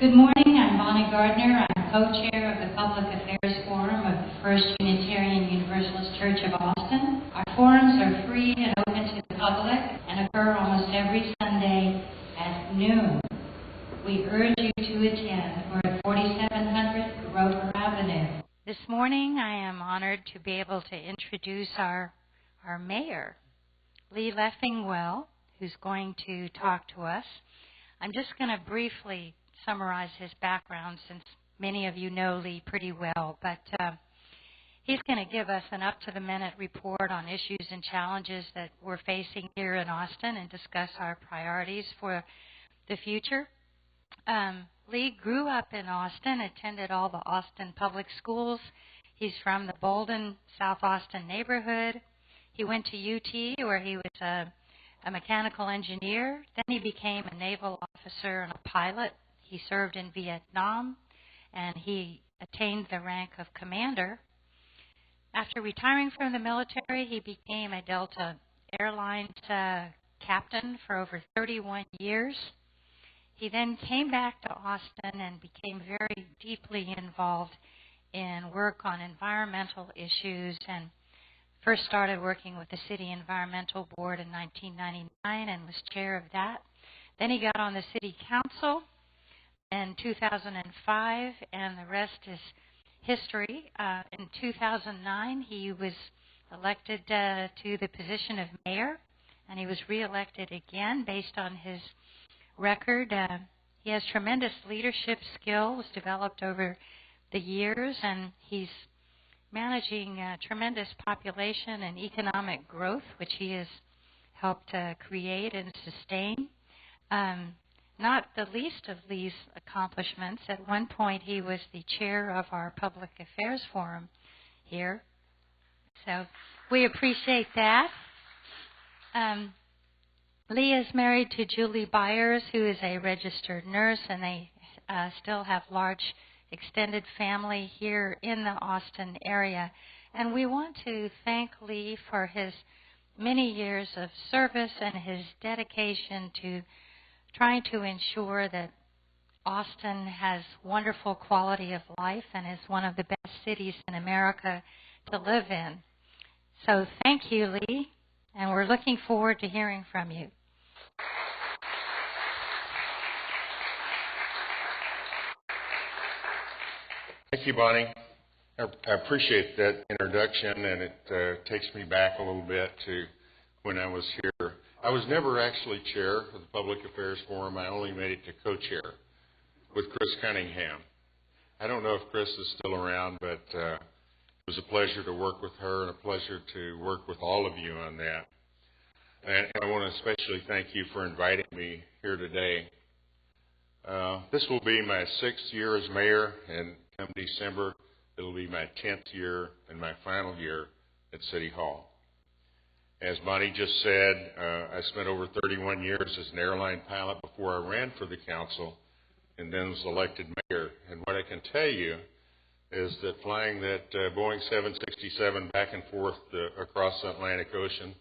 Good morning. I'm Bonnie Gardner. I'm co-chair of the Public Affairs Forum of the First Unitarian Universalist Church of Austin. Our forums are free and open to the public and occur almost every Sunday at noon. We urge you to attend. We're at 4700 Roper Avenue. This morning I am honored to be able to introduce our mayor, Lee Leffingwell, who's going to talk to us. I'm just going to briefly summarize his background since many of you know Lee pretty well, but he's going to give us an up-to-the-minute report on issues and challenges that we're facing here in Austin and discuss our priorities for the future. Lee grew up in Austin, attended all the Austin public schools. He's from the Bolden, South Austin neighborhood. He went to UT where he was a mechanical engineer. Then he became a naval officer and a pilot. He served in Vietnam, and he attained the rank of commander. After retiring from the military, he became a Delta Airlines captain for over 31 years. He then came back to Austin and became very deeply involved in work on environmental issues, and first started working with the City Environmental Board in 1999 and was chair of that. Then he got on the City Council in 2005, and the rest is history. In 2009, he was elected to the position of mayor, and he was reelected again based on his record. He has tremendous leadership skills developed over the years, and he's managing tremendous population and economic growth, which he has helped create and sustain. Not the least of Lee's accomplishments, at one point he was the chair of our Public Affairs Forum here. So we appreciate that. Lee is married to Julie Byers, who is a registered nurse, and they still have large extended family here in the Austin area. And we want to thank Lee for his many years of service and his dedication to trying to ensure that Austin has wonderful quality of life and is one of the best cities in America to live in. So thank you, Lee, and we're looking forward to hearing from you. Thank you, Bonnie. I appreciate that introduction, and it takes me back a little bit to when I was here. I was never actually chair of the Public Affairs Forum. I only made it to co-chair with Chris Cunningham. I don't know if Chris is still around, but it was a pleasure to work with her and a pleasure to work with all of you on that. And I want to especially thank you for inviting me here today. This will be my 6th year as mayor, and come December, it'll be my 10th year and my final year at City Hall. As Bonnie just said, I spent over 31 years as an airline pilot before I ran for the council and then was elected mayor. And what I can tell you is that flying that Boeing 767 back and forth across the Atlantic Ocean,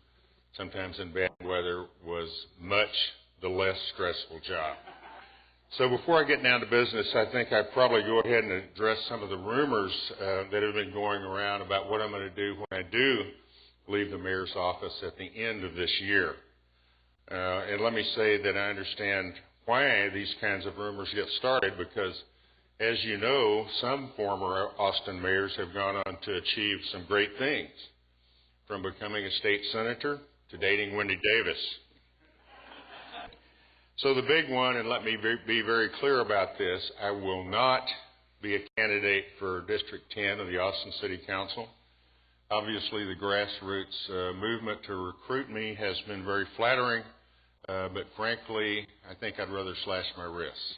sometimes in bad weather, was much the less stressful job. So before I get down to business, I think I'd probably go ahead and address some of the rumors that have been going around about what I'm going to do when I do leave the mayor's office at the end of this year. And let me say that I understand why these kinds of rumors get started, because as you know, some former Austin mayors have gone on to achieve some great things, from becoming a state senator to dating Wendy Davis. So the big one, and let me be very clear about this, I will not be a candidate for District 10 of the Austin City Council. Obviously, the grassroots movement to recruit me has been very flattering, but frankly, I think I'd rather slash my wrists.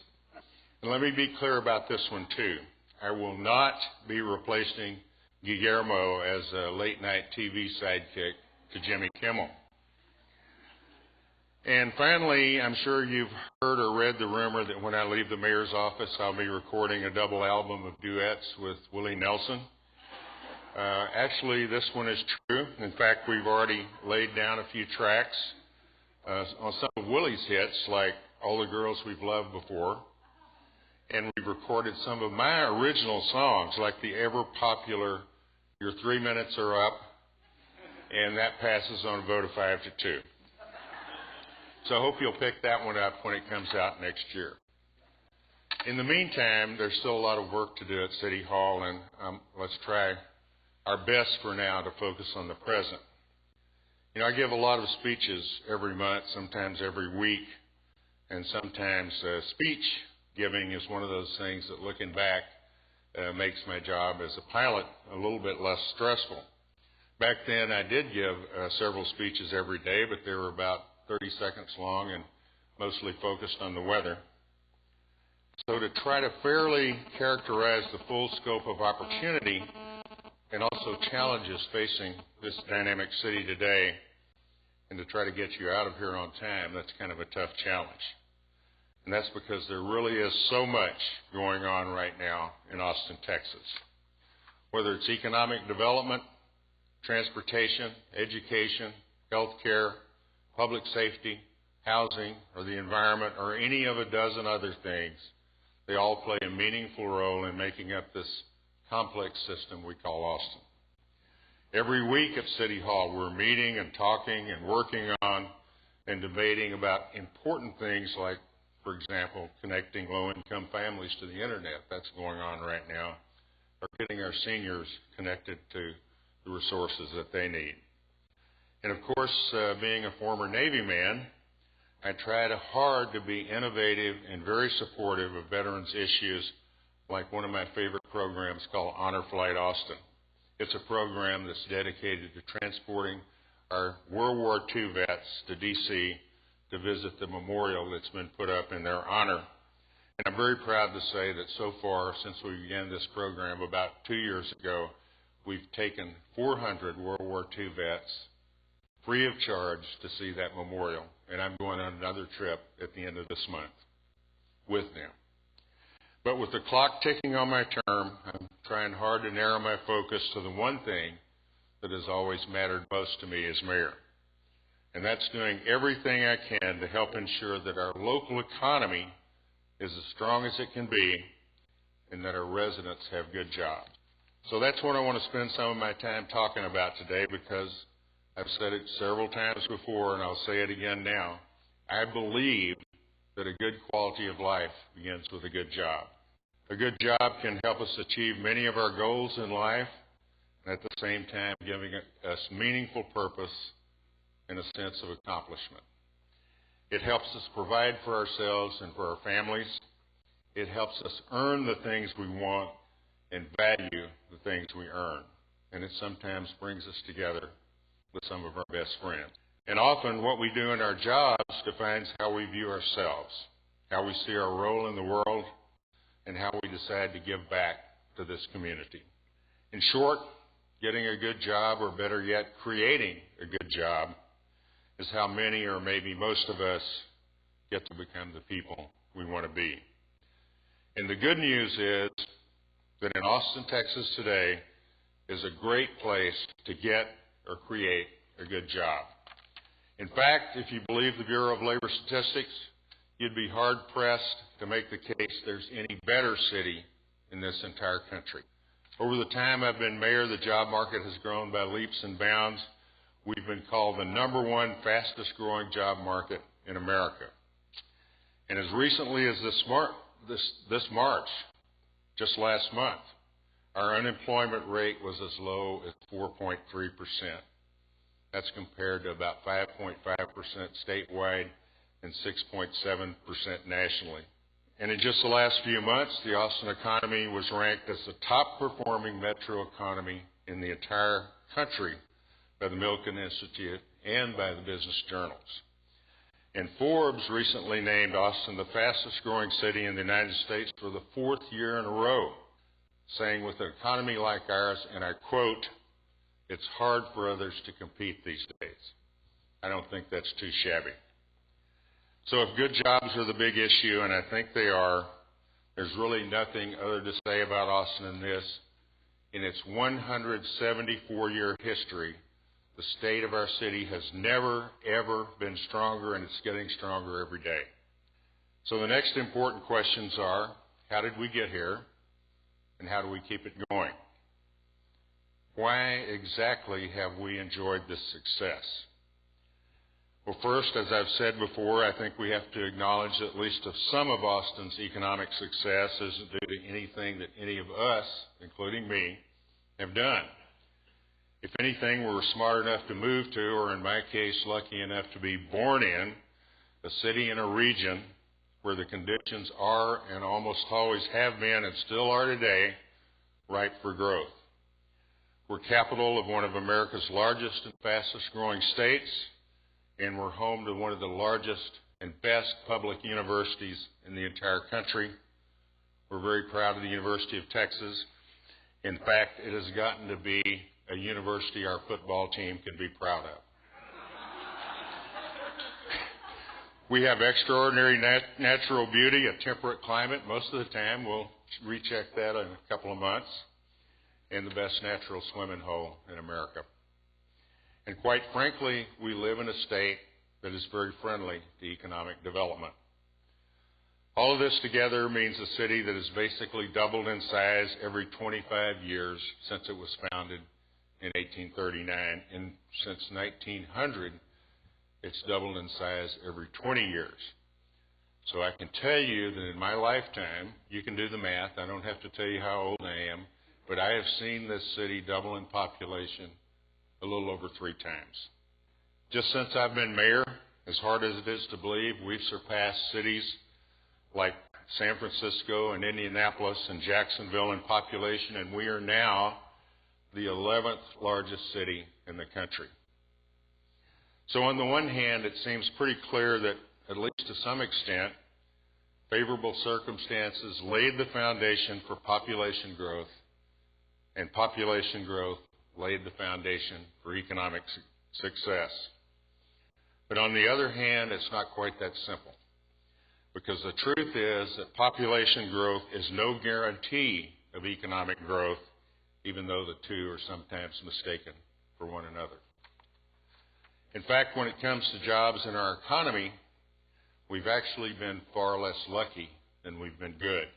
And let me be clear about this one, too. I will not be replacing Guillermo as a late-night TV sidekick to Jimmy Kimmel. And finally, I'm sure you've heard or read the rumor that when I leave the mayor's office, I'll be recording a double album of duets with Willie Nelson. Actually, this one is true. In fact, we've already laid down a few tracks on some of Willie's hits, like All the Girls We've Loved Before, and we recorded some of my original songs, like the ever-popular Your 3 Minutes Are Up, and that passes on a vote of 5-2. So I hope you'll pick that one up when it comes out next year. In the meantime, there's still a lot of work to do at City Hall, and let's try our best for now to focus on the present. You know, I give a lot of speeches every month, sometimes every week, and sometimes speech giving is one of those things that, looking back, makes my job as a pilot a little bit less stressful. Back then, I did give several speeches every day, but they were about 30 seconds long and mostly focused on the weather. So to try to fairly characterize the full scope of opportunity and also challenges facing this dynamic city today, and to try to get you out of here on time, that's kind of a tough challenge. And that's because there really is so much going on right now in Austin, Texas. Whether it's economic development, transportation, education, healthcare, public safety, housing, or the environment, or any of a dozen other things, they all play a meaningful role in making up this complex system we call Austin. Every week at City Hall, we're meeting and talking and working on and debating about important things like, for example, connecting low-income families to the internet. That's going on right now. Or getting our seniors connected to the resources that they need. And of course, being a former Navy man, I tried hard to be innovative and very supportive of veterans' issues, like one of my favorite programs called Honor Flight Austin. It's a program that's dedicated to transporting our World War II vets to D.C. to visit the memorial that's been put up in their honor. And I'm very proud to say that so far, since we began this program about 2 years ago, we've taken 400 World War II vets free of charge to see that memorial. And I'm going on another trip at the end of this month with them. But with the clock ticking on my term, I'm trying hard to narrow my focus to the one thing that has always mattered most to me as mayor. And that's doing everything I can to help ensure that our local economy is as strong as it can be and that our residents have good jobs. So that's what I want to spend some of my time talking about today, because I've said it several times before, and I'll say it again now. I believe that a good quality of life begins with a good job. A good job can help us achieve many of our goals in life, and at the same time giving us meaningful purpose and a sense of accomplishment. It helps us provide for ourselves and for our families. It helps us earn the things we want and value the things we earn. And it sometimes brings us together with some of our best friends. And often what we do in our jobs defines how we view ourselves, how we see our role in the world, and how we decide to give back to this community. In short, getting a good job, or better yet, creating a good job, is how many, or maybe most of us, get to become the people we want to be. And the good news is that in Austin, Texas today is a great place to get or create a good job. In fact, if you believe the Bureau of Labor Statistics, you'd be hard-pressed to make the case there's any better city in this entire country. Over the time I've been mayor, the job market has grown by leaps and bounds. We've been called the #1 fastest-growing job market in America. And as recently as this March, just last month, our unemployment rate was as low as 4.3%. That's compared to about 5.5% statewide and 6.7% nationally. And in just the last few months, the Austin economy was ranked as the top-performing metro economy in the entire country by the Milken Institute and by the Business Journals. And Forbes recently named Austin the fastest-growing city in the United States for the 4th year in a row, saying with an economy like ours, and I quote, "It's hard for others to compete these days." I don't think that's too shabby. So if good jobs are the big issue, and I think they are, there's really nothing other to say about Austin than this. In its 174-year history, the state of our city has never, ever been stronger, and it's getting stronger every day. So the next important questions are, how did we get here, and how do we keep it going? Why exactly have we enjoyed this success? Well, first, as I've said before, I think we have to acknowledge that at least some of Austin's economic success isn't due to anything that any of us, including me, have done. If anything, we were smart enough to move to, or in my case, lucky enough to be born in, a city and a region where the conditions are and almost always have been and still are today ripe for growth. We're capital of one of America's largest and fastest growing states, and we're home to one of the largest and best public universities in the entire country. We're very proud of the University of Texas. In fact, it has gotten to be a university our football team can be proud of. We have extraordinary natural beauty, a temperate climate. Most of the time, we'll recheck that in a couple of months, and the best natural swimming hole in America. And quite frankly, we live in a state that is very friendly to economic development. All of this together means a city that has basically doubled in size every 25 years since it was founded in 1839, and since 1900, it's doubled in size every 20 years. So I can tell you that in my lifetime, you can do the math, I don't have to tell you how old I am, but I have seen this city double in population a little over 3 times. Just since I've been mayor, as hard as it is to believe, we've surpassed cities like San Francisco and Indianapolis and Jacksonville in population, and we are now the 11th largest city in the country. So on the one hand, it seems pretty clear that, at least to some extent, favorable circumstances laid the foundation for population growth, and population growth laid the foundation for economic success. But on the other hand, it's not quite that simple, because the truth is that population growth is no guarantee of economic growth, even though the two are sometimes mistaken for one another. In fact, when it comes to jobs in our economy, we've actually been far less lucky than we've been good.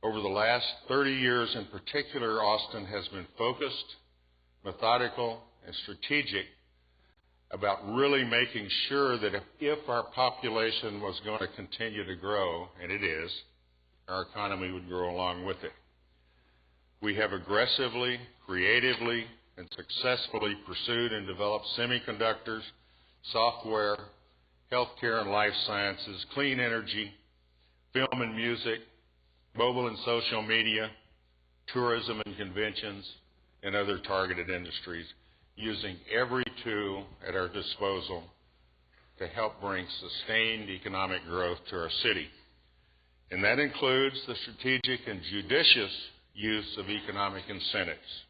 Over the last 30 years in particular, Austin has been focused, methodical, and strategic about really making sure that if our population was going to continue to grow, and it is, our economy would grow along with it. We have aggressively, creatively, and successfully pursued and developed semiconductors, software, healthcare and life sciences, clean energy, film and music, mobile and social media, tourism and conventions, and other targeted industries, using every tool at our disposal to help bring sustained economic growth to our city. And that includes the strategic and judicious use of economic incentives,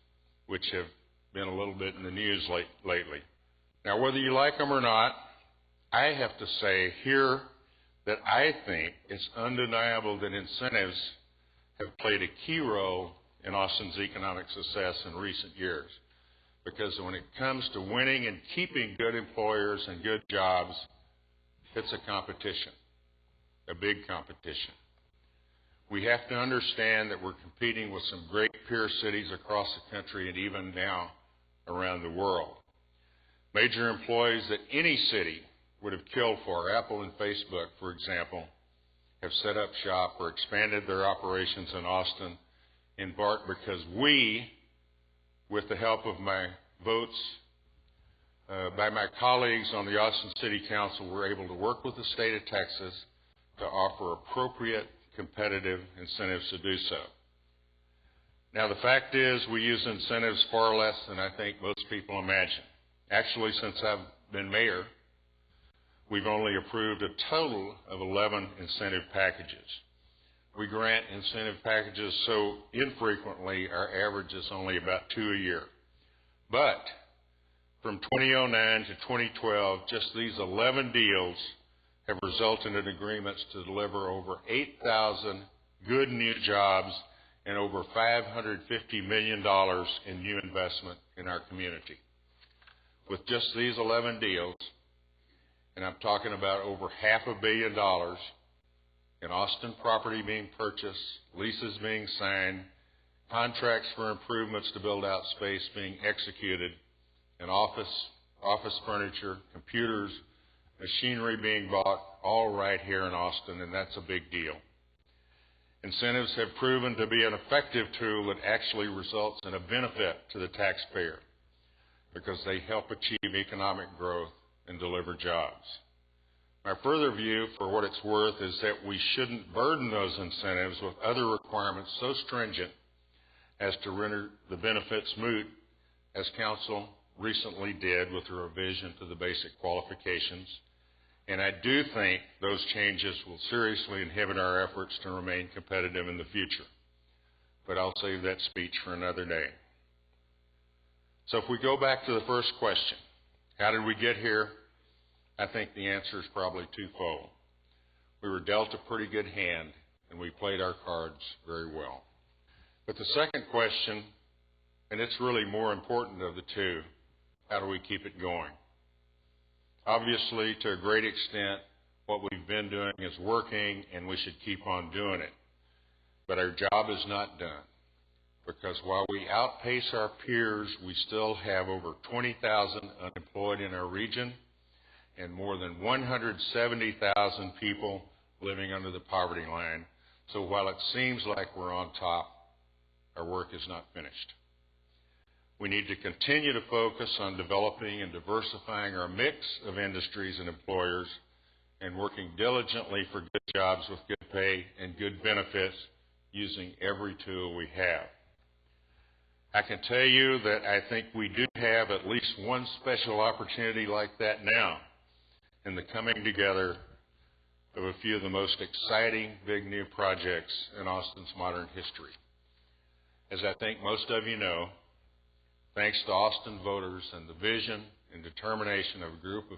which have been a little bit in the news lately. Now, whether you like them or not, I have to say here that I think it's undeniable that incentives have played a key role in Austin's economic success in recent years. Because when it comes to winning and keeping good employers and good jobs, it's a competition, a big competition. We have to understand that we're competing with some great peer cities across the country and even now around the world. Major employees that any city would have killed for, Apple and Facebook, for example, have set up shop or expanded their operations in Austin, in part because we, with the help of my votes by my colleagues on the Austin City Council, were able to work with the state of Texas to offer appropriate competitive incentives to do so. Now, the fact is we use incentives far less than I think most people imagine. Actually, since I've been mayor, we've only approved a total of 11 incentive packages. We grant incentive packages so infrequently, our average is only about 2 a year. But from 2009 to 2012, just these 11 deals have resulted in agreements to deliver over 8,000 good new jobs and over $550 million in new investment in our community. With just these 11 deals, and I'm talking about over $500 million, in Austin, property being purchased, leases being signed, contracts for improvements to build out space being executed, and office furniture, computers, machinery being bought, all right here in Austin, and that's a big deal. Incentives have proven to be an effective tool that actually results in a benefit to the taxpayer because they help achieve economic growth and deliver jobs. My further view, for what it's worth, is that we shouldn't burden those incentives with other requirements so stringent as to render the benefits moot, as Council recently did with the revision to the basic qualifications. And I do think those changes will seriously inhibit our efforts to remain competitive in the future. But I'll save that speech for another day. So if we go back to the first question, how did we get here? I think the answer is probably twofold. We were dealt a pretty good hand, and we played our cards very well. But the second question, and it's really more important of the two, how do we keep it going? Obviously, to a great extent, what we've been doing is working, and we should keep on doing it. But our job is not done, because while we outpace our peers, we still have over 20,000 unemployed in our region and more than 170,000 people living under the poverty line. So while it seems like we're on top, our work is not finished. We need to continue to focus on developing and diversifying our mix of industries and employers and working diligently for good jobs with good pay and good benefits using every tool we have. I can tell you that I think we do have at least one special opportunity like that now in the coming together of a few of the most exciting big new projects in Austin's modern history. As I think most of you know, thanks to Austin voters and the vision and determination of a group of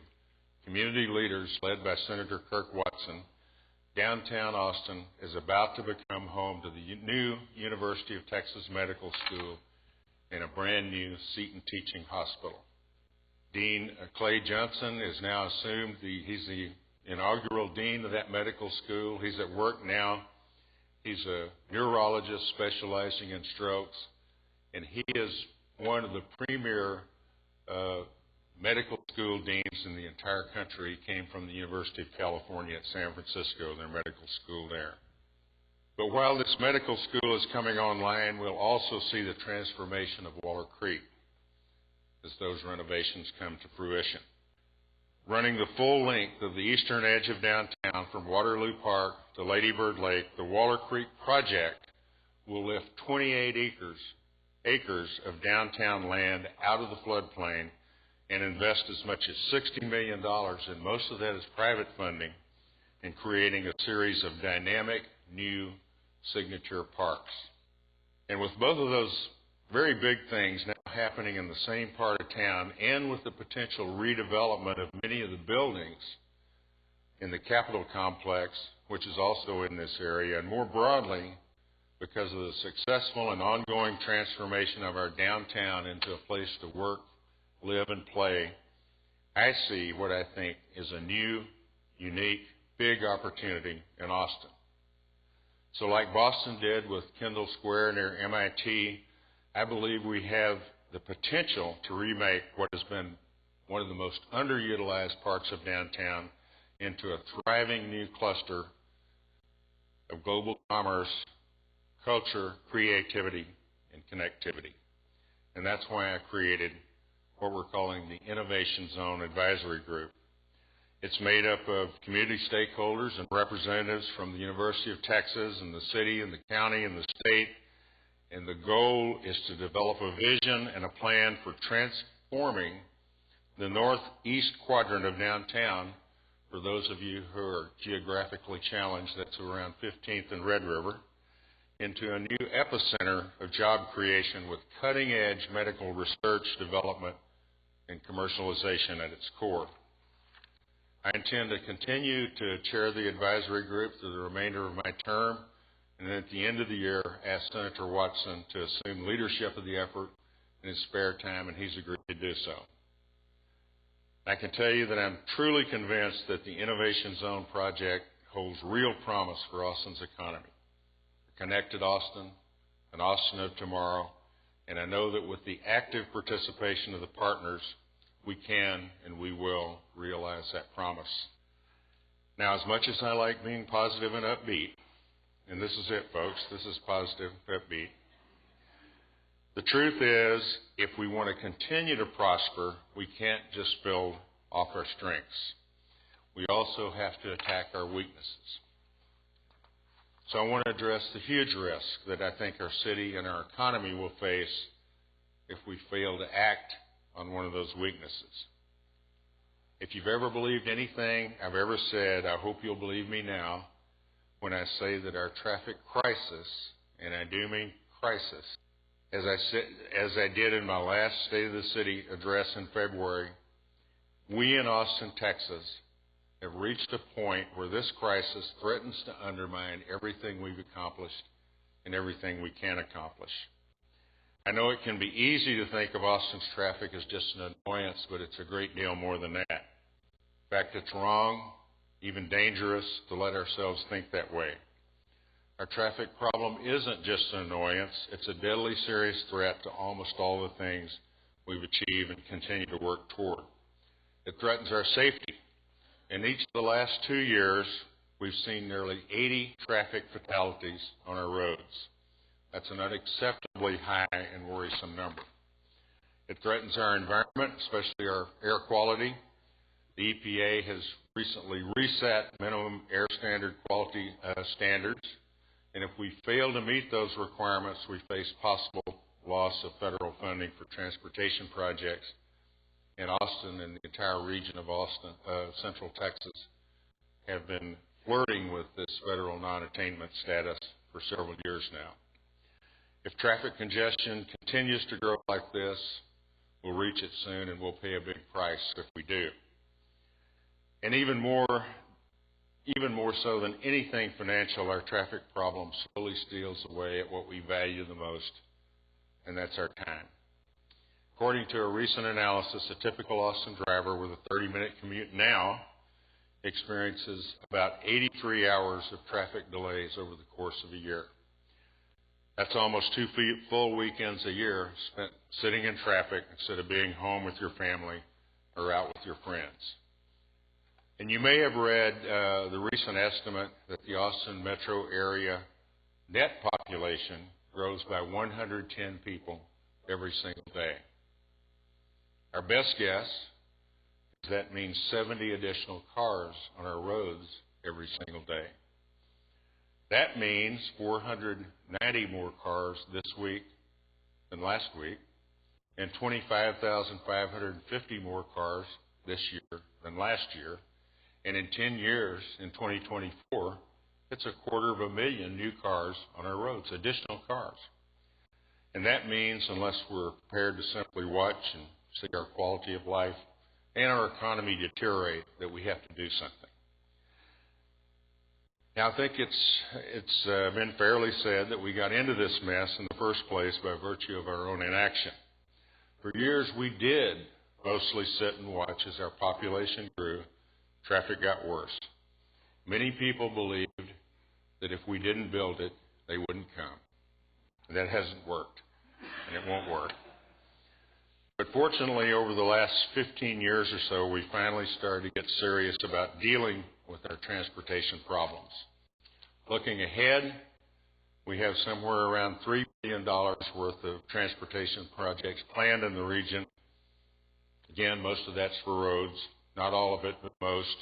community leaders led by Senator Kirk Watson, downtown Austin is about to become home to the new University of Texas Medical School and a brand new Seton Teaching Hospital. Dean Clay Johnson is now assumed, he's the inaugural dean of that medical school. He's at work now. He's a neurologist specializing in strokes, and he is one of the premier medical school deans in the entire country. He came from the University of California at San Francisco, their medical school there. But while this medical school is coming online, we'll also see the transformation of Waller Creek as those renovations come to fruition. Running the full length of the eastern edge of downtown from Waterloo Park to Lady Bird Lake, the Waller Creek project will lift 28 acres of downtown land out of the floodplain and invest as much as $60 million, and most of that is private funding, in creating a series of dynamic new signature parks. And with both of those very big things now happening in the same part of town, and with the potential redevelopment of many of the buildings in the Capitol complex, which is also in this area, and more broadly, because of the successful and ongoing transformation of our downtown into a place to work, live, and play, I see what I think is a new, unique, big opportunity in Austin. So like Boston did with Kendall Square near MIT, I believe we have the potential to remake what has been one of the most underutilized parts of downtown into a thriving new cluster of global commerce, culture, creativity, and connectivity. And that's why I created what we're calling the Innovation Zone Advisory Group. It's made up of community stakeholders and representatives from the University of Texas and the city and the county and the state. And the goal is to develop a vision and a plan for transforming the northeast quadrant of downtown. For those of you who are geographically challenged, that's around 15th and Red River, into a new epicenter of job creation with cutting-edge medical research, development, and commercialization at its core. I intend to continue to chair the advisory group through the remainder of my term, and then at the end of the year, ask Senator Watson to assume leadership of the effort in his spare time, and he's agreed to do so. I can tell you that I'm truly convinced that the Innovation Zone project holds real promise for Austin's economy. A connected Austin, an Austin of tomorrow, and I know that with the active participation of the partners, we can and we will realize that promise. Now, as much as I like being positive and upbeat, and this is it, folks, this is positive, upbeat, the truth is, if we want to continue to prosper, we can't just build off our strengths. We also have to attack our weaknesses. So I want to address the huge risk that I think our city and our economy will face if we fail to act on one of those weaknesses. If you've ever believed anything I've ever said, I hope you'll believe me now when I say that our traffic crisis, and I do mean crisis, as I did in my last State of the City address in February, we in Austin, Texas, have reached a point where this crisis threatens to undermine everything we've accomplished and everything we can accomplish. I know it can be easy to think of Austin's traffic as just an annoyance, but it's a great deal more than that. In fact, it's wrong, even dangerous, to let ourselves think that way. Our traffic problem isn't just an annoyance, it's a deadly serious threat to almost all the things we've achieved and continue to work toward. It threatens our safety. In each of the last 2 years, we've seen nearly 80 traffic fatalities on our roads. That's an unacceptably high and worrisome number. It threatens our environment, especially our air quality. The EPA has recently reset minimum air standard quality standards, and if we fail to meet those requirements, we face possible loss of federal funding for transportation projects in Austin and the entire region of Austin, Central Texas, have been flirting with this federal non-attainment status for several years now. If traffic congestion continues to grow like this, we'll reach it soon and we'll pay a big price if we do. And even more so than anything financial, our traffic problem slowly steals away at what we value the most, and that's our time. According to a recent analysis, a typical Austin driver with a 30-minute commute now experiences about 83 hours of traffic delays over the course of a year. That's almost 2 full weekends a year spent sitting in traffic instead of being home with your family or out with your friends. And you may have read the recent estimate that the Austin metro area net population grows by 110 people every single day. Our best guess is that means 70 additional cars on our roads every single day. That means 490 more cars this week than last week, and 25,550 more cars this year than last year. And in 10 years, in 2024, it's 250,000 new cars on our roads, additional cars. And that means, unless we're prepared to simply watch and see our quality of life and our economy deteriorate, that we have to do something. Now, I think it's been fairly said that we got into this mess in the first place by virtue of our own inaction. For years, we did mostly sit and watch as our population grew, traffic got worse. Many people believed that if we didn't build it, they wouldn't come. That hasn't worked, and it won't work. But fortunately, over the last 15 years or so, we finally started to get serious about dealing with our transportation problems. Looking ahead, we have somewhere around $3 billion worth of transportation projects planned in the region. Again, most of that's for roads, not all of it, but most.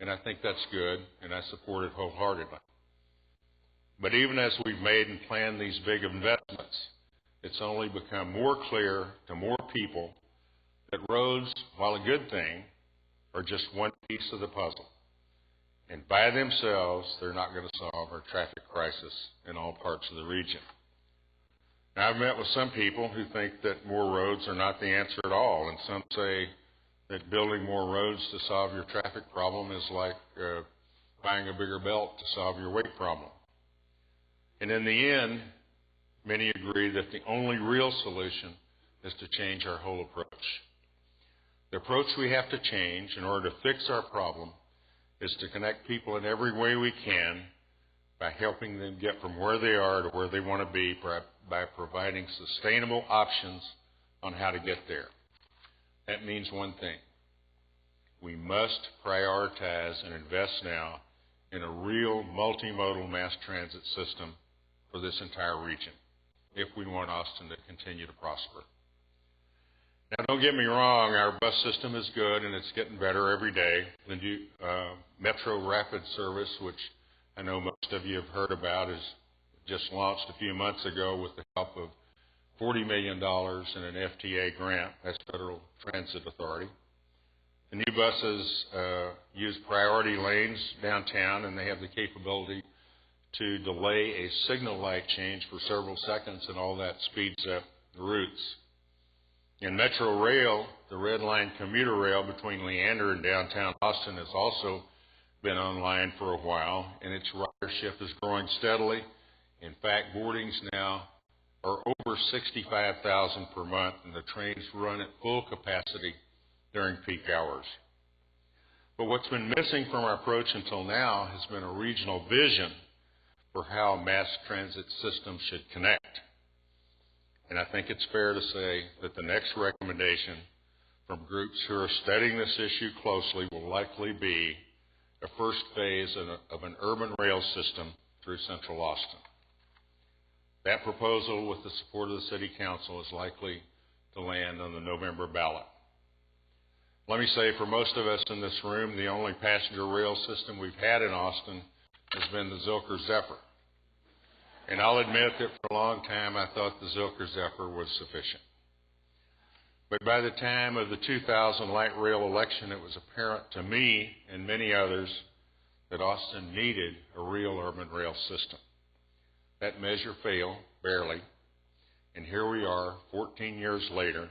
And I think that's good, and I support it wholeheartedly. But even as we've made and planned these big investments, it's only become more clear to more people that roads, while a good thing, are just one piece of the puzzle. And by themselves, they're not going to solve our traffic crisis in all parts of the region. Now, I've met with some people who think that more roads are not the answer at all, and some say that building more roads to solve your traffic problem is like buying a bigger belt to solve your weight problem. And in the end, many agree that the only real solution is to change our whole approach. The approach we have to change in order to fix our problem is to connect people in every way we can by helping them get from where they are to where they want to be by providing sustainable options on how to get there. That means one thing. We must prioritize and invest now in a real multimodal mass transit system for this entire region if we want Austin to continue to prosper. Now, don't get me wrong, our bus system is good and it's getting better every day. The new Metro Rapid service, which I know most of you have heard about, is just launched a few months ago with the help of $40 million in an FTA grant. That's Federal Transit Authority. The new buses use priority lanes downtown, and they have the capability to delay a signal light change for several seconds, and all that speeds up the routes. In Metro Rail, the Red Line commuter rail between Leander and downtown Austin has also been online for a while, and its ridership is growing steadily. In fact, boardings now are over 65,000 per month, and the trains run at full capacity during peak hours. But what's been missing from our approach until now has been a regional vision for how mass transit systems should connect. And I think it's fair to say that the next recommendation from groups who are studying this issue closely will likely be a first phase of an urban rail system through Central Austin. That proposal, with the support of the City Council, is likely to land on the November ballot. Let me say, for most of us in this room, the only passenger rail system we've had in Austin has been the Zilker Zephyr. And I'll admit that for a long time I thought the Zilker Zephyr was sufficient. But by the time of the 2000 light rail election, it was apparent to me and many others that Austin needed a real urban rail system. That measure failed, barely, and here we are 14 years later,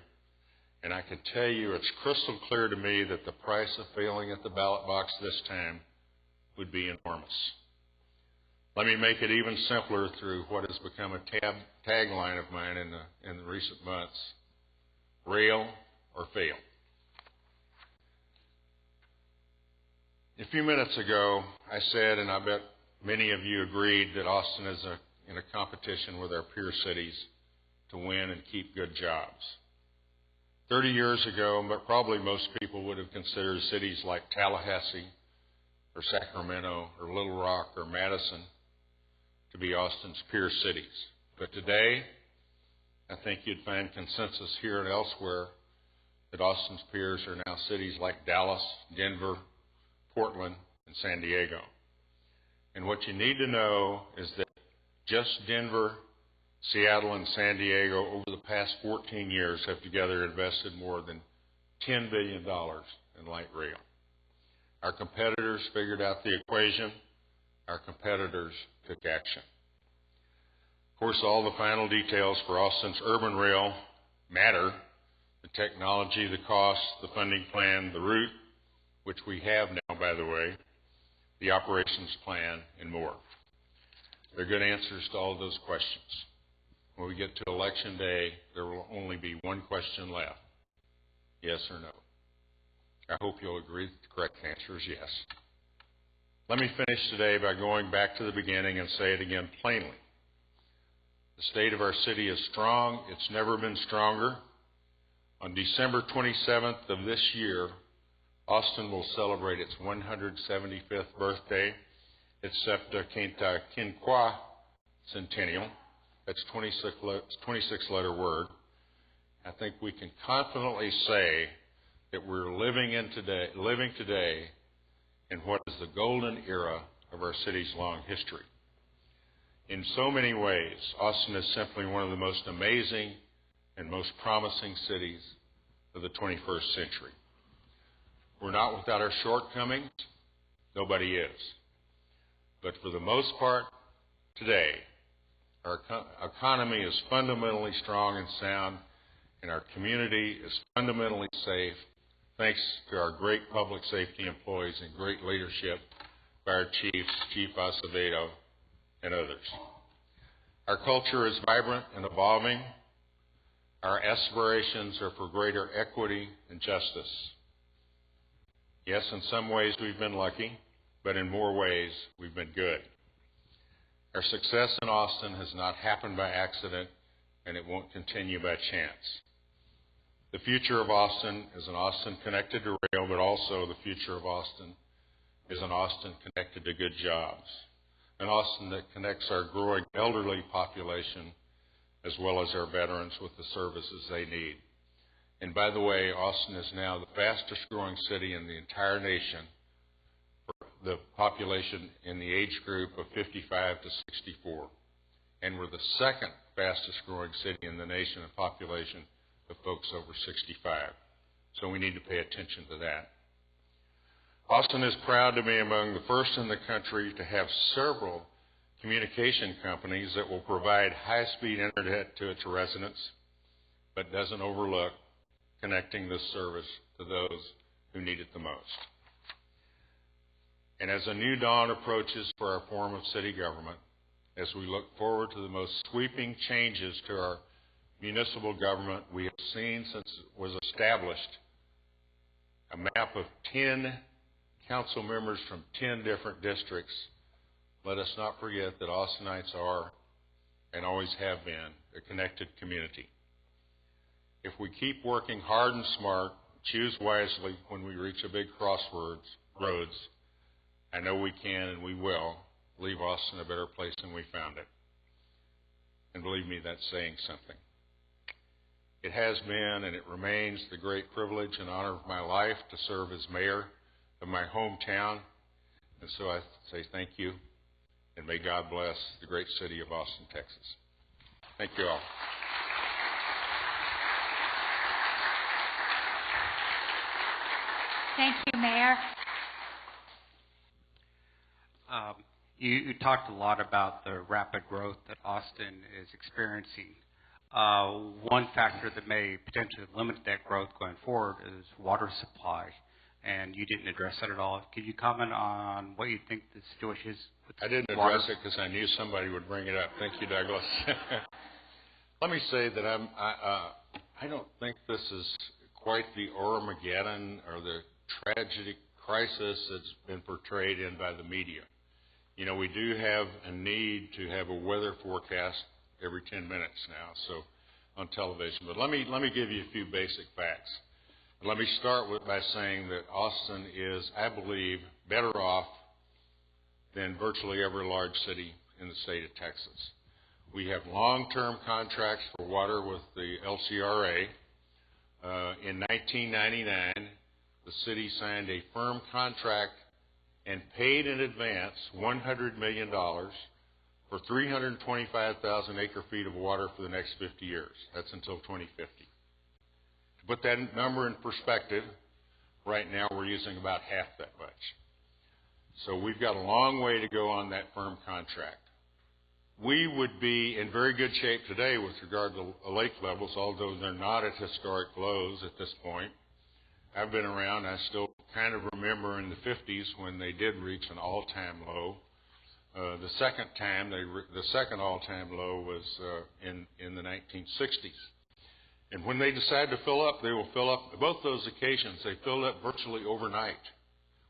and I can tell you it's crystal clear to me that the price of failing at the ballot box this time would be enormous. Let me make it even simpler through what has become a tagline of mine in the recent months: rail or fail. A few minutes ago, I said, and I bet many of you agreed, that Austin is in a competition with our peer cities to win and keep good jobs. 30 years ago, but probably most people would have considered cities like Tallahassee or Sacramento or Little Rock or Madison to be Austin's peer cities. But today, I think you'd find consensus here and elsewhere that Austin's peers are now cities like Dallas, Denver, Portland, and San Diego. And what you need to know is that just Denver, Seattle, and San Diego over the past 14 years have together invested more than $10 billion in light rail. Our competitors figured out the equation. Our competitors took action. Of course, all the final details for Austin's urban rail matter: the technology, the cost, the funding plan, the route, which we have now, by the way, the operations plan, and more. They're good answers to all of those questions. When we get to Election Day, there will only be one question left: yes or no. I hope you'll agree that the correct answer is yes. Let me finish today by going back to the beginning and say it again plainly. The state of our city is strong. It's never been stronger. On December 27th of this year, Austin will celebrate its 175th birthday. It's Satte Quinqua Centennial. That's 26-letter word. I think we can confidently say that we're living today in what is the golden era of our city's long history. In so many ways, Austin is simply one of the most amazing and most promising cities of the 21st century. We're not without our shortcomings. Nobody is. But for the most part, today, our economy is fundamentally strong and sound, and our community is fundamentally safe, thanks to our great public safety employees and great leadership by our chiefs, Chief Acevedo, and others. Our culture is vibrant and evolving. Our aspirations are for greater equity and justice. Yes, in some ways we've been lucky. but in more ways, we've been good. Our success in Austin has not happened by accident, and it won't continue by chance. The future of Austin is an Austin connected to rail, but also the future of Austin is an Austin connected to good jobs, an Austin that connects our growing elderly population as well as our veterans with the services they need. And by the way, Austin is now the fastest growing city in the entire nation for the population in the age group of 55 to 64. And we're the second fastest growing city in the nation in population of folks over 65. So we need to pay attention to that. Austin is proud to be among the first in the country to have several communication companies that will provide high-speed internet to its residents, but doesn't overlook connecting this service to those who need it the most. And as a new dawn approaches for our form of city government, as we look forward to the most sweeping changes to our municipal government we have seen since it was established, a map of 10 council members from 10 different districts, let us not forget that Austinites are, and always have been, a connected community. If we keep working hard and smart, choose wisely when we reach a big roads, I know we can and we will leave Austin a better place than we found it. And believe me, that's saying something. It has been and it remains the great privilege and honor of my life to serve as mayor of my hometown. And so I say thank you, and may God bless the great city of Austin, Texas. Thank you all. Thank you, Mayor. You talked a lot about the rapid growth that Austin is experiencing. One factor that may potentially limit that growth going forward is water supply, and you didn't address that at all. Could you comment on what you think the situation is with I didn't water? address it because I knew somebody would bring it up. Thank you, Douglas. Let me say that I don't think this is quite the Armageddon or the tragic crisis that's been portrayed in by the media. You know, we do have a need to have a weather forecast every 10 minutes now, so on television. But let me give you a few basic facts. Let me start by saying that Austin is, I believe, better off than virtually every large city in the state of Texas. We have long-term contracts for water with the LCRA. In 1999, the city signed a firm contract and paid in advance $100 million for 325,000 acre-feet of water for the next 50 years. That's until 2050. To put that number in perspective, right now we're using about half that much. So we've got a long way to go on that firm contract. We would be in very good shape today with regard to lake levels, although they're not at historic lows at this point. I've been around. I still kind of remember in the 50s when they did reach an all-time low. The second all-time low was in the 1960s. And when they decide to fill up, they will fill up. Both those occasions, they filled up virtually overnight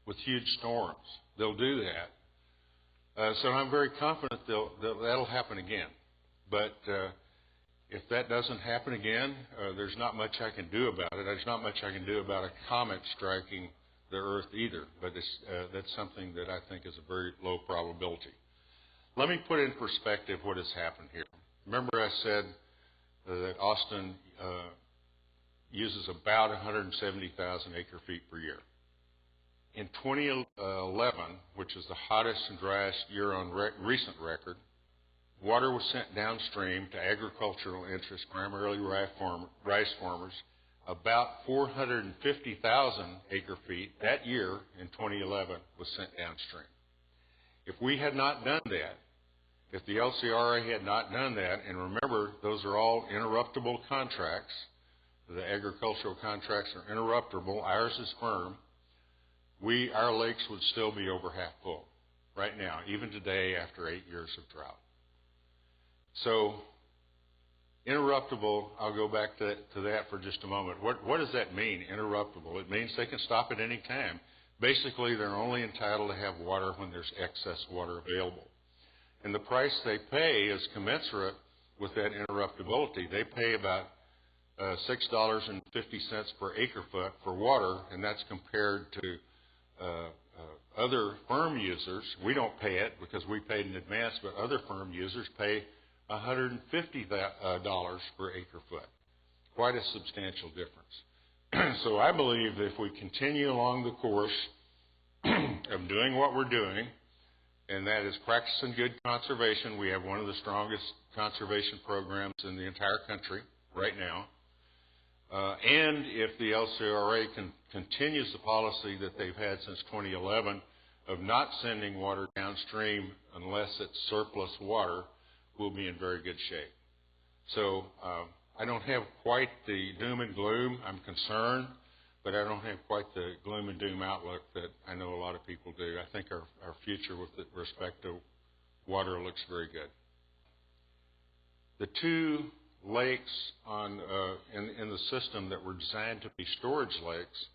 with huge storms. They'll do that. So I'm very confident that'll happen again. But if that doesn't happen again, there's not much I can do about it. There's not much I can do about a comet striking the Earth either. But that's something that I think is a very low probability. Let me put in perspective what has happened here. Remember I said that Austin uses about 170,000 acre-feet per year. In 2011, which is the hottest and driest year on recent record, water was sent downstream to agricultural interests, primarily rice farmers, about 450,000 acre-feet that year in 2011 was sent downstream. If we had not done that, if the LCRA had not done that, and remember, those are all interruptible contracts. The agricultural contracts are interruptible. Ours is firm. Our lakes would still be over half full right now, even today after 8 years of drought. So, interruptible, I'll go back to that for just a moment. What does that mean, interruptible? It means they can stop at any time. Basically, they're only entitled to have water when there's excess water available. And the price they pay is commensurate with that interruptibility. They pay about $6.50 per acre foot for water, and that's compared to other firm users. We don't pay it because we paid in advance, but other firm users pay $150 per acre foot. Quite a substantial difference. So I believe that if we continue along the course of doing what we're doing, and that is practicing good conservation, we have one of the strongest conservation programs in the entire country right now. And if the LCRA continues the policy that they've had since 2011 of not sending water downstream unless it's surplus water, we'll be in very good shape. So I don't have quite the doom and gloom. I'm concerned, but I don't have quite the gloom and doom outlook that I know a lot of people do. I think our future with respect to water looks very good. The two lakes in the system that were designed to be storage lakes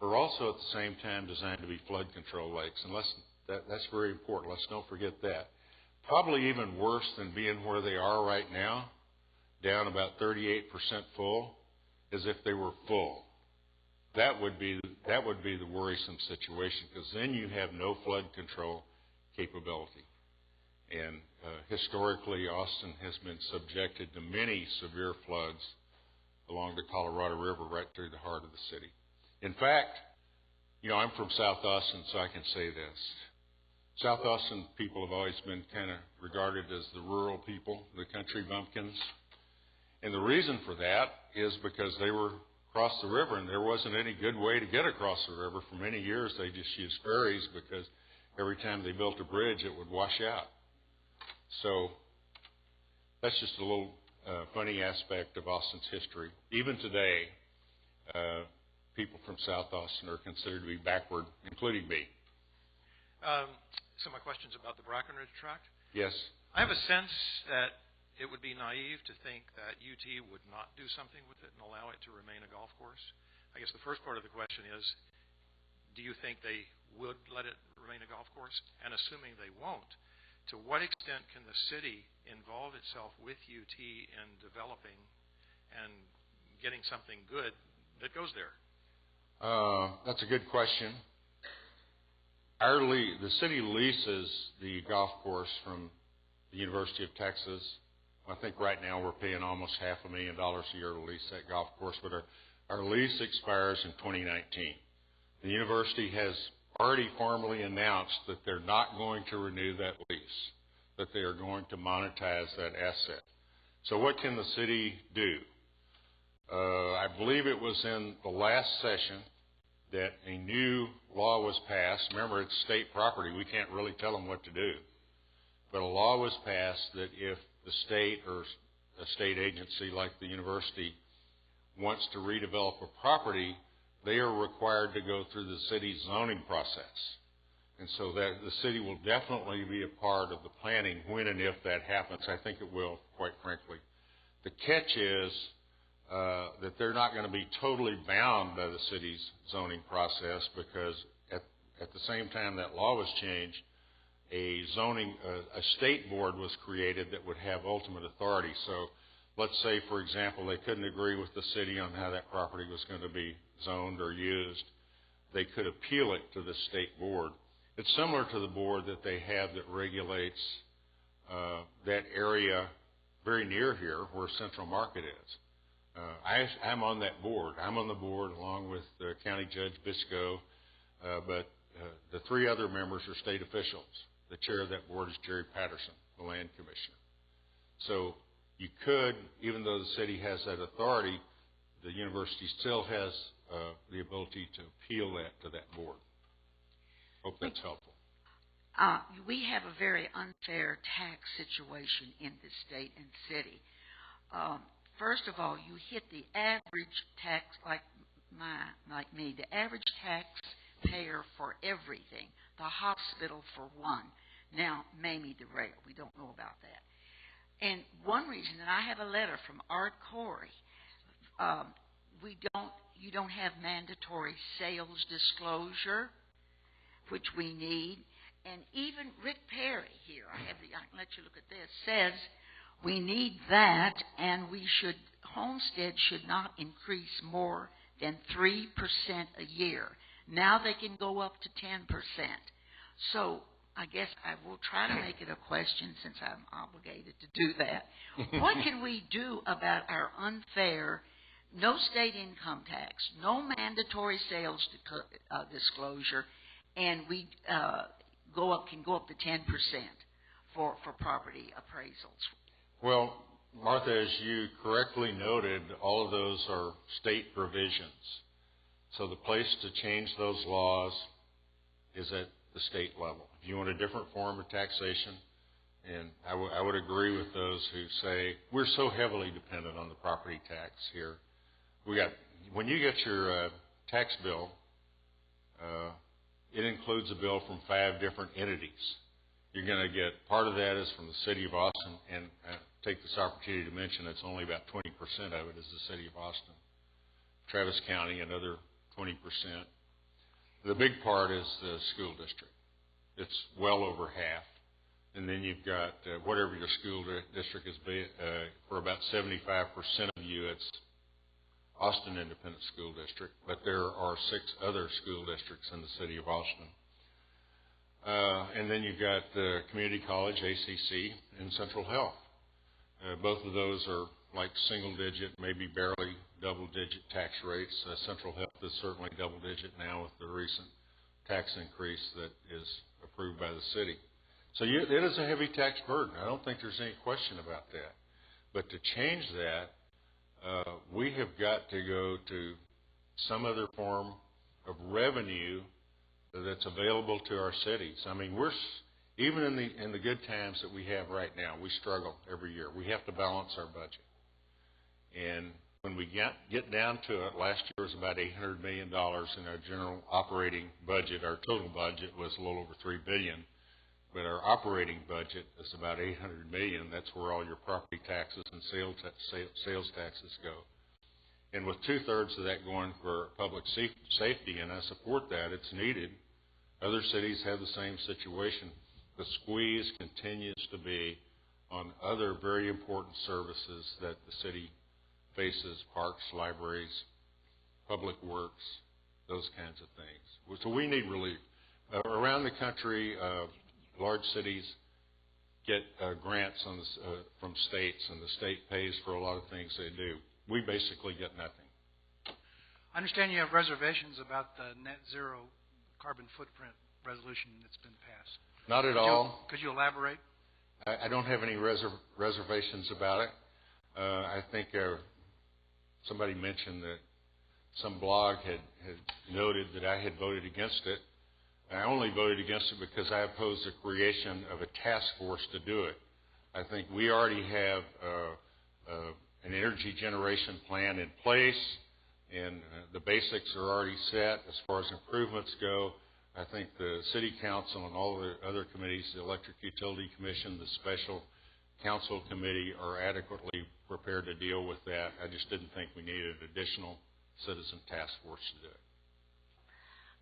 are also at the same time designed to be flood control lakes. And that's very important. Let's don't forget that. Probably even worse than being where they are right now, down about 38% full, is if they were full. That would be the worrisome situation, because then you have no flood control capability. And historically, Austin has been subjected to many severe floods along the Colorado River right through the heart of the city. In fact, I'm from South Austin, so I can say this. South Austin people have always been kind of regarded as the rural people, the country bumpkins. And the reason for that is because they were across the river, and there wasn't any good way to get across the river. For many years, they just used ferries because every time they built a bridge, it would wash out. So that's just a little funny aspect of Austin's history. Even today, people from South Austin are considered to be backward, including me. So my question's about the Brackenridge tract. Yes. I have a sense that it would be naive to think that UT would not do something with it and allow it to remain a golf course. I guess the first part of the question is, do you think they would let it remain a golf course? And assuming they won't, to what extent can the city involve itself with UT in developing and getting something good that goes there? That's a good question. The city leases the golf course from the University of Texas. I think right now we're paying almost $500,000 a year to lease that golf course, but our lease expires in 2019. The university has already formally announced that they're not going to renew that lease, that they are going to monetize that asset. So what can the city do? I believe it was in the last session that a new law was passed. Remember, it's state property. We can't really tell them what to do. But a law was passed that if the state or a state agency like the university wants to redevelop a property, they are required to go through the city's zoning process. And so that the city will definitely be a part of the planning when and if that happens. I think it will, quite frankly. The catch is that they're not going to be totally bound by the city's zoning process, because at the same time that law was changed, a state board was created that would have ultimate authority. So let's say, for example, they couldn't agree with the city on how that property was going to be zoned or used. They could appeal it to the state board. It's similar to the board that they have that regulates that area very near here where Central Market is. I'm on that board. I'm on the board along with County Judge Biscoe, but the three other members are state officials. The chair of that board is Jerry Patterson, the land commissioner. So you could, even though the city has that authority, the university still has the ability to appeal that to that board. Hope that's helpful. We have a very unfair tax situation in this state and city. First of all, you hit the average tax, like me, the average taxpayer for everything. The hospital for one. Now, maybe the rail. We don't know about that. And one reason, and I have a letter from Art Corey, you don't have mandatory sales disclosure which we need. And even Rick Perry here, I can let you look at this, says we need that, and homestead should not increase more than 3% a year. Now they can go up to 10%. So I guess I will try to make it a question since I'm obligated to do that. What can we do about our unfair, no state income tax, no mandatory sales disclosure, and we can go up to 10% for property appraisals? Well, Martha, as you correctly noted, all of those are state provisions. So the place to change those laws is at the state level. If you want a different form of taxation, and I would agree with those who say we're so heavily dependent on the property tax here. When you get your tax bill, it includes a bill from 5 different entities. You're going to get part of that is from the city of Austin, and I take this opportunity to mention it's only about 20% of it is the city of Austin. Travis County, another 20%. The big part is the school district. It's well over half. And then you've got whatever your school district is, for about 75% of you, it's Austin Independent School District, but there are 6 other school districts in the city of Austin. And then you've got the community college, ACC, and Central Health. Both of those are like single-digit, maybe barely double-digit tax rates. Central Health is certainly double-digit now with the recent tax increase that is approved by the city. So it is a heavy tax burden. I don't think there's any question about that. But to change that, we have got to go to some other form of revenue that's available to our cities. I mean, even in the good times that we have right now, we struggle every year. We have to balance our budget. And when we get down to it, last year was about $800 million in our general operating budget. Our total budget was a little over $3 billion. But our operating budget is about $800 million. That's where all your property taxes and sales taxes go. And with 2/3 of that going for public safety, and I support that, it's needed. Other cities have the same situation. The squeeze continues to be on other very important services that the city faces: parks, libraries, public works, those kinds of things. So we need relief. Around the country, large cities get grants from states, and the state pays for a lot of things they do. We basically get nothing. I understand you have reservations about the net zero carbon footprint resolution that's been passed. Not at all. Could you elaborate? I don't have any reservations about it. I think somebody mentioned that some blog had noted that I had voted against it. I only voted against it because I opposed the creation of a task force to do it. I think we already have an energy generation plan in place, and the basics are already set. As far as improvements go, I think the City Council and all the other committees, the Electric Utility Commission, the Special Council Committee, are adequately prepared to deal with that. I just didn't think we needed an additional citizen task force to do it.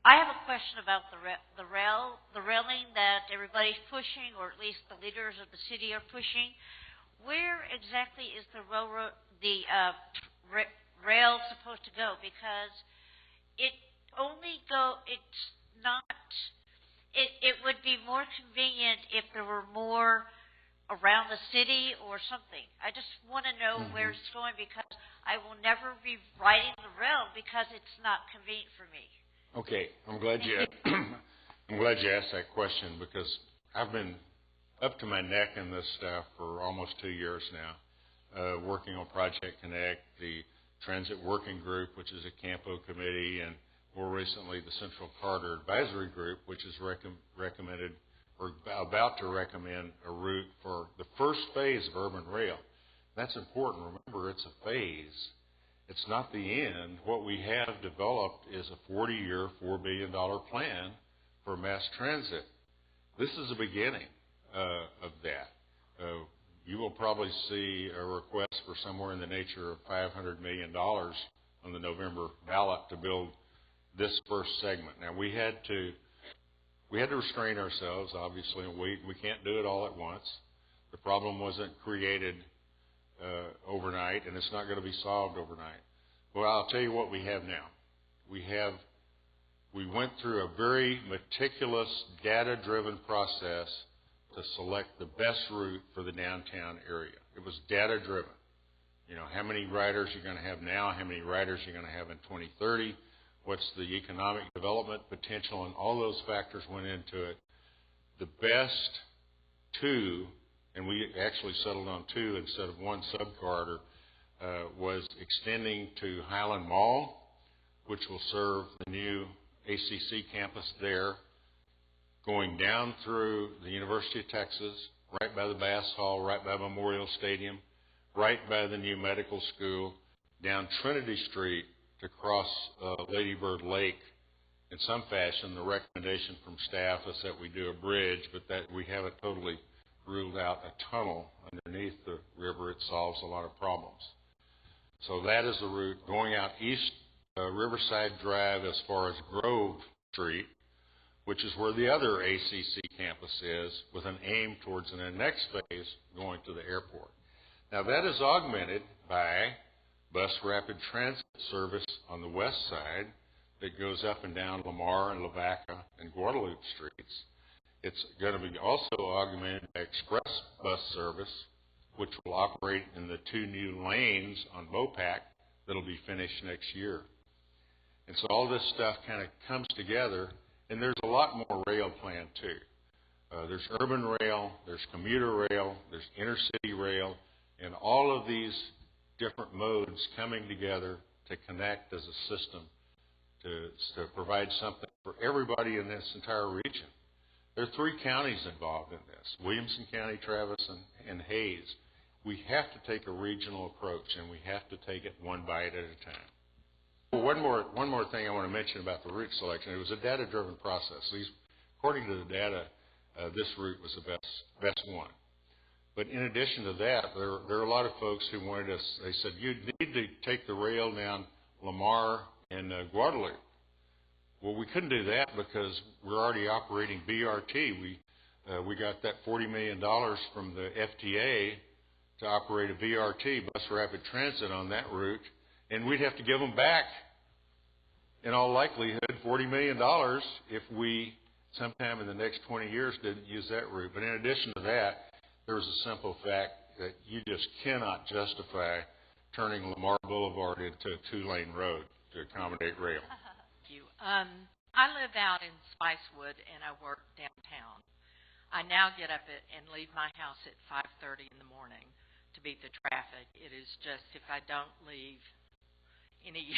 I have a question about the railing that everybody's pushing, or at least the leaders of the city are pushing. Where exactly is the rail supposed to go? Because it would be more convenient if there were more around the city or something. I just want to know where it's going, because I will never be riding the rail because it's not convenient for me. Okay, I'm glad you asked that question, because I've been up to my neck in this stuff for almost 2 years now, working on Project Connect, the Transit Working Group, which is a Campo committee, and more recently the Central Corridor Advisory Group, which has recommended or about to recommend a route for the first phase of urban rail. That's important. Remember, it's a phase. It's not the end. What we have developed is a 40-year, $4 billion plan for mass transit. This is the beginning of that. You will probably see a request for somewhere in the nature of $500 million on the November ballot to build this first segment. Now, we had to We had to restrain ourselves, obviously, and we can't do it all at once. The problem wasn't created overnight, and it's not going to be solved overnight. Well, I'll tell you what we have now. We went through a very meticulous, data-driven process to select the best route for the downtown area. It was data-driven. You know, how many riders you're going to have now, how many riders you're going to have in 2030, what's the economic development potential, and all those factors went into it. The best two, and we actually settled on two instead of one subcorridor, was extending to Highland Mall, which will serve the new ACC campus there, going down through the University of Texas, right by the Bass Hall, right by Memorial Stadium, right by the new medical school, down Trinity Street to cross Lady Bird Lake. In some fashion, the recommendation from staff is that we do a bridge, but that we haven't totally ruled out a tunnel underneath the river. It solves a lot of problems. So that is the route going out east Riverside Drive as far as Grove Street, which is where the other ACC campus is, with an aim towards in the next phase going to the airport. Now that is augmented by bus rapid transit service on the west side that goes up and down Lamar and Lavaca and Guadalupe streets. It's going to be also augmented by express bus service, which will operate in the two new lanes on Mopac that'll be finished next year. And so all this stuff kind of comes together, and there's a lot more rail planned too. There's urban rail, there's commuter rail, there's intercity rail, and all of these different modes coming together to connect as a system to provide something for everybody in this entire region. There are 3 counties involved in this, Williamson County, Travis, and Hayes. We have to take a regional approach, and we have to take it one bite at a time. One more thing I want to mention about the route selection. It was a data-driven process. According to the data, this route was the best one. But in addition to that, there are a lot of folks who wanted us, they said, you need to take the rail down Lamar and Guadalupe. Well, we couldn't do that because we're already operating BRT. We got that $40 million from the FTA to operate a BRT, bus rapid transit, on that route, and we'd have to give them back, in all likelihood, $40 million if we, sometime in the next 20 years, didn't use that route. But in addition to that, there's a simple fact that you just cannot justify turning Lamar Boulevard into a 2-lane road to accommodate rail. Thank you. I live out in Spicewood, and I work downtown. I now get up and leave my house at 5:30 in the morning to beat the traffic. It is just, if I don't leave any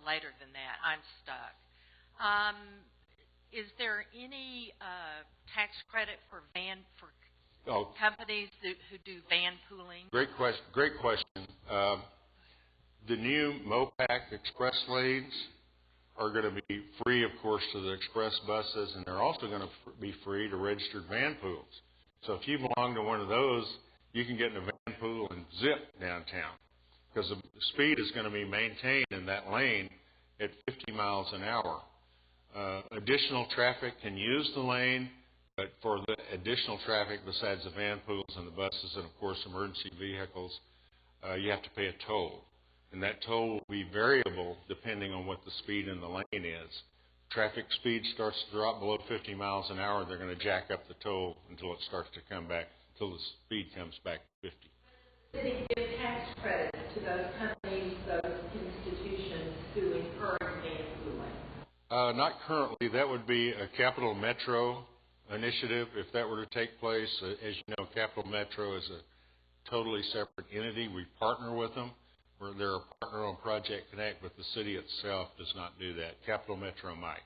later than that, I'm stuck. Is there any tax credit for companies who do van pooling? Great question. The new Mopac express lanes are going to be free, of course, to the express buses, and they're also going to be free to registered van pools. So if you belong to one of those, you can get in a van pool and zip downtown, because the speed is going to be maintained in that lane at 50 miles an hour. Additional traffic can use the lane, but for the additional traffic besides the van pools and the buses and, of course, emergency vehicles, you have to pay a toll. And that toll will be variable depending on what the speed in the lane is. Traffic speed starts to drop below 50 miles an hour, they're going to jack up the toll until it starts to come back, until the speed comes back to 50. Did it give tax credit to those companies, those institutions who encourage van pooling? Not currently. That would be a Capital Metro initiative if that were to take place. As you know, Capital Metro is a totally separate entity. We partner with them. They're a partner on Project Connect, but the city itself does not do that. Capital Metro might.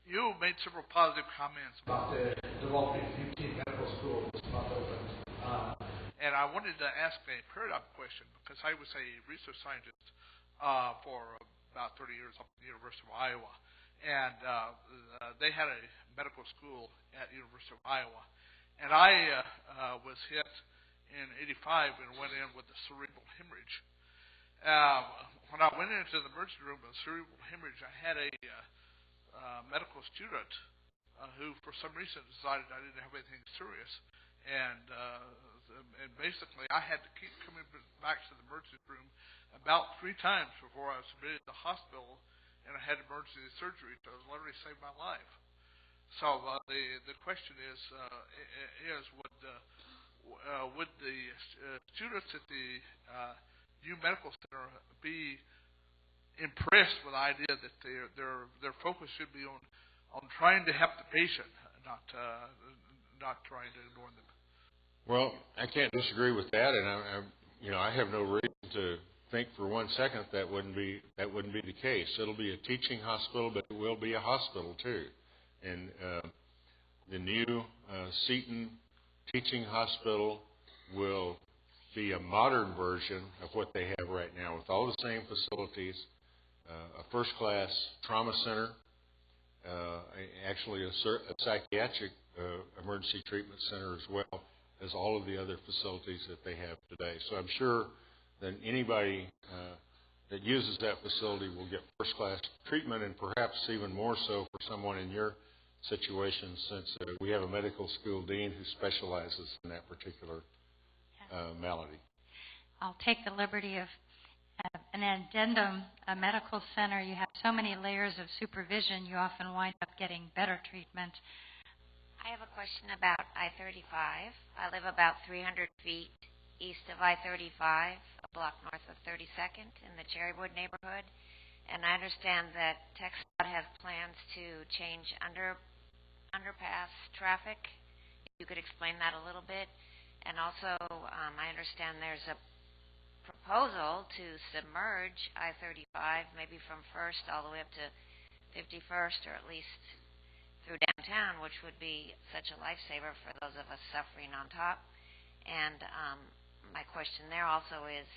You made several positive comments about the developing UT Medical School that's not open. And I wanted to ask a paradigm question, because I was a research scientist for about 30 years up at the University of Iowa. And they had a medical school at the University of Iowa. And I was hit in '85 and went in with a cerebral hemorrhage. When I went into the emergency room with cerebral hemorrhage, I had a medical student who, for some reason, decided I didn't have anything serious, and basically I had to keep coming back to the emergency room about 3 times before I was admitted to the hospital, and I had emergency surgery to literally save my life. So the question is would the students at the U Medical Center be impressed with the idea that their focus should be on trying to help the patient, not trying to ignore them? Well, I can't disagree with that, and I have no reason to think for 1 second that wouldn't be the case. It'll be a teaching hospital, but it will be a hospital too. And the new Seton Teaching Hospital will be a modern version of what they have right now, with all the same facilities, a first-class trauma center, actually a psychiatric emergency treatment center, as well as all of the other facilities that they have today. So I'm sure that anybody that uses that facility will get first-class treatment, and perhaps even more so for someone in your situation, since we have a medical school dean who specializes in that particular malady. I'll take the liberty of an addendum. A medical center, you have so many layers of supervision, you often wind up getting better treatment. I have a question about I-35. I live about 300 feet east of I-35, a block north of 32nd in the Cherrywood neighborhood. And I understand that TxDOT has plans to change underpass traffic. If you could explain that a little bit. And also, I understand there's a proposal to submerge I-35, maybe from 1st all the way up to 51st, or at least through downtown, which would be such a lifesaver for those of us suffering on top. And my question there also is,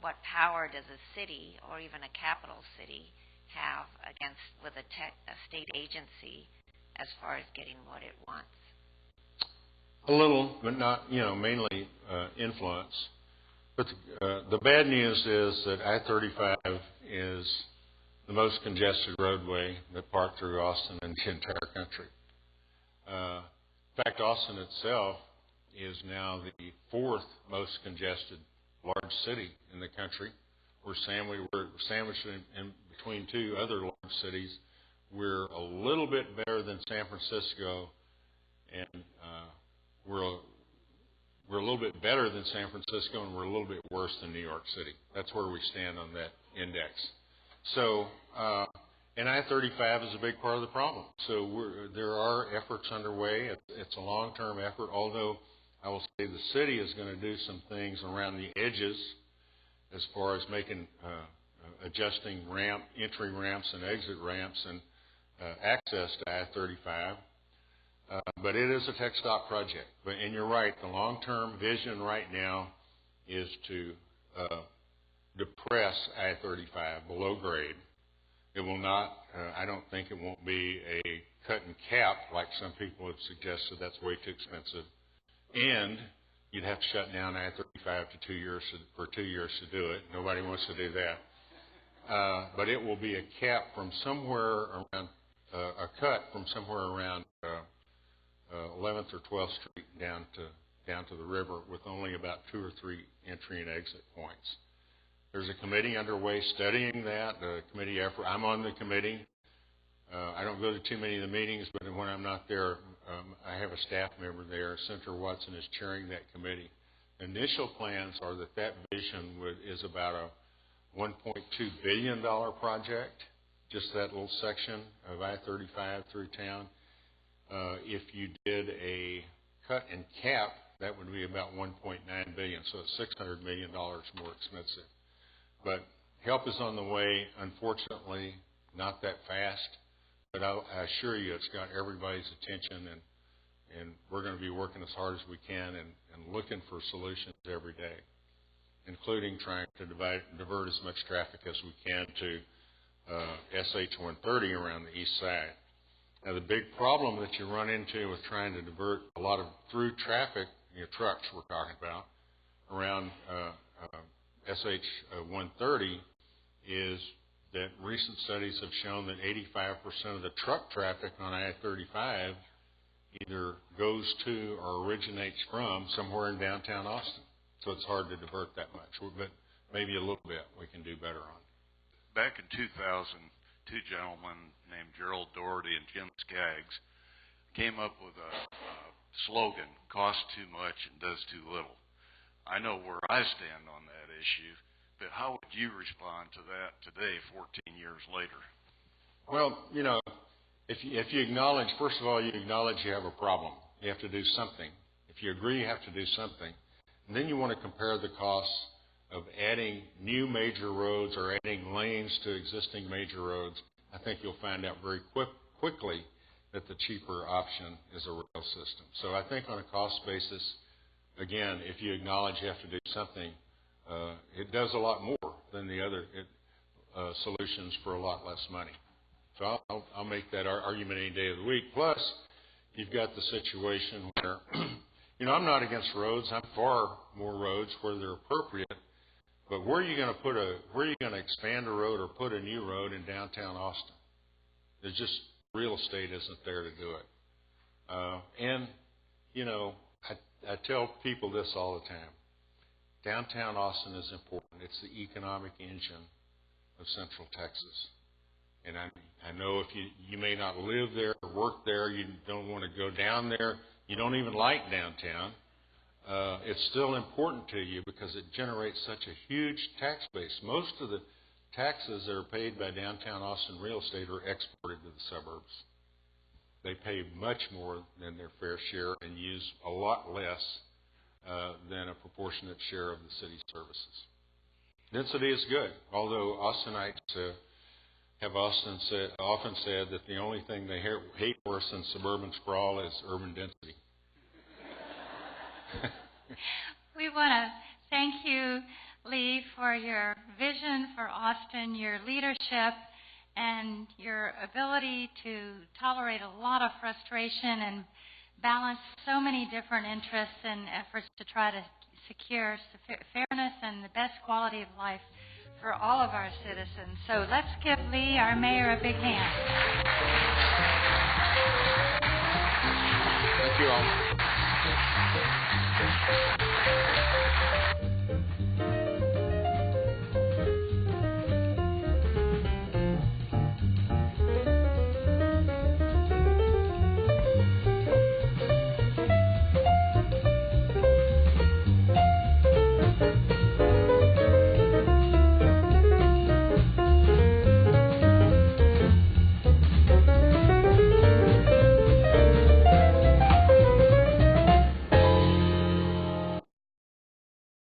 what power does a city, or even a capital city, have with a state agency as far as getting what it wants? A little, but not, mainly influence. But the bad news is that I-35 is the most congested roadway that parked through Austin and the entire country. In fact, Austin itself is now the 4th most congested large city in the country. We're sandwiched in between 2 other large cities. We're a little bit better than San Francisco, and we're a little bit better than San Francisco, and we're a little bit worse than New York City. That's where we stand on that index. So, and I-35 is a big part of the problem. So there are efforts underway. It's a long-term effort, although I will say the city is going to do some things around the edges as far as making, adjusting entry ramps and exit ramps and access to I-35. But it is a TxDOT project. And you're right, the long-term vision right now is to depress I-35 below grade. It will not, I don't think it won't be a cut and cap like some people have suggested. That's way too expensive. And you'd have to shut down I-35 for 2 years to do it. Nobody wants to do that. But it will be a cap from somewhere around, a cut from somewhere around 11th or 12th Street down to the river, with only about 2 or 3 entry and exit points. There's a committee underway studying that, a committee effort. I'm on the committee. I don't go to too many of the meetings, but when I'm not there, I have a staff member there. Senator Watson is chairing that committee. Initial plans are that vision is about a $1.2 billion project, just that little section of I-35 through town. If you did a cut and cap, that would be about $1.9 billion, so it's $600 million more expensive. But help is on the way, unfortunately, not that fast, but I assure you it's got everybody's attention, and we're going to be working as hard as we can and looking for solutions every day, including trying to divert as much traffic as we can to SH-130 around the east side. Now, the big problem that you run into with trying to divert a lot of through traffic, trucks we're talking about, around SH-130 is that recent studies have shown that 85% of the truck traffic on I-35 either goes to or originates from somewhere in downtown Austin. So it's hard to divert that much, but maybe a little bit we can do better on. Back in 2000, two gentlemen named Gerald Doherty and Jim Skaggs came up with a slogan, costs too much and does too little. I know where I stand on that issue, but how would you respond to that today, 14 years later? Well, you know, if you acknowledge, first of all, you acknowledge you have a problem. You have to do something. If you agree you have to do something, and then you want to compare the costs of adding new major roads or adding lanes to existing major roads, I think you'll find out very quickly that the cheaper option is a rail system. So I think on a cost basis, again, if you acknowledge you have to do something, it does a lot more than the other solutions for a lot less money. So I'll make that argument any day of the week. Plus, you've got the situation where, you know, I'm not against roads. I'm for more roads where they're appropriate. But where are you going to expand a road or put a new road in downtown Austin? There's just real estate isn't there to do it. And, you know, I tell people this all the time. Downtown Austin is important. It's the economic engine of Central Texas. And I know if you may not live there or work there, you don't want to go down there, you don't even like downtown, it's still important to you because it generates such a huge tax base. Most of the taxes that are paid by downtown Austin real estate are exported to the suburbs. They pay much more than their fair share and use a lot less than a proportionate share of the city's services. Density is good, although Austinites have often said that the only thing they hate worse than suburban sprawl is urban density. We want to thank you, Lee, for your vision for Austin, your leadership, and your ability to tolerate a lot of frustration and balance so many different interests and efforts to try to secure fairness and the best quality of life for all of our citizens. So let's give Lee, our mayor, a big hand. Thank you all.